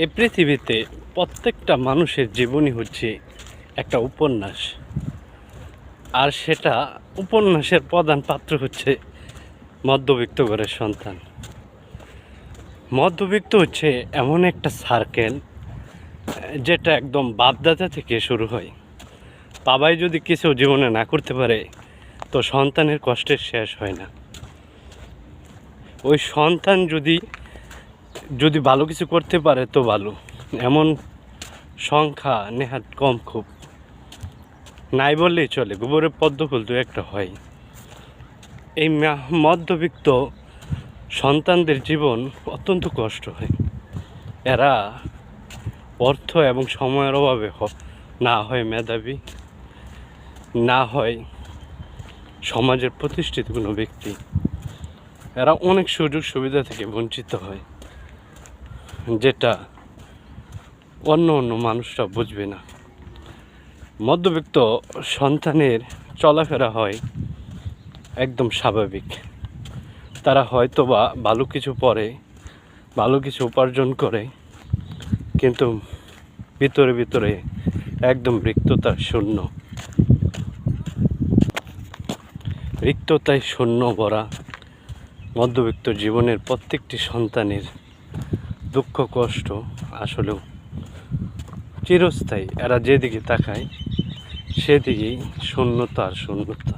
এই পৃথিবীতে প্রত্যেকটা মানুষের জীবনই হচ্ছে একটা উপন্যাস। আর সেটা উপন্যাসের প্রধান পাত্র হচ্ছে মধ্যবিত্ত ঘরের সন্তান। মধ্যবিত্ত হচ্ছে এমন একটা সার্কেল যেটা একদম বাপদাদা থেকে শুরু হয়। বাবাই যদি কিছু জীবনে না করতে পারে তো সন্তানের কষ্টের শেষ হয় না। ওই সন্তান যদি ভালো কিছু করতে পারে তো ভালো, এমন সংখ্যা নেহাত কম, খুব নাই বললেই চলে। গোবরের পদ্ম ফুল দু একটা হয়। এই মধ্যবিত্ত সন্তানদের জীবন অত্যন্ত কষ্ট হয়। এরা অর্থ এবং সময়ের অভাবে না হয় মেধাবী, না হয় সমাজের প্রতিষ্ঠিত কোনো ব্যক্তি। এরা অনেক সুযোগ সুবিধা থেকে বঞ্চিত হয়, যেটা অন্য মানুষরা বুঝবে না। মধ্যবিত্ত সন্তানের চলাফেরা হয় একদম স্বাভাবিক। তারা হয়তো বা ভালো কিছু পড়ে, ভালো কিছু উপার্জন করে, কিন্তু ভিতরে ভিতরে একদম রিক্ততায় শূন্য ভরা মধ্যবিত্ত জীবনের প্রত্যেকটি সন্তানের দুঃখ কষ্ট আসলেও চিরস্থায়ী। এরা যেদিকে তাকায় সেদিকেই শূন্যতা আর শূন্যতা।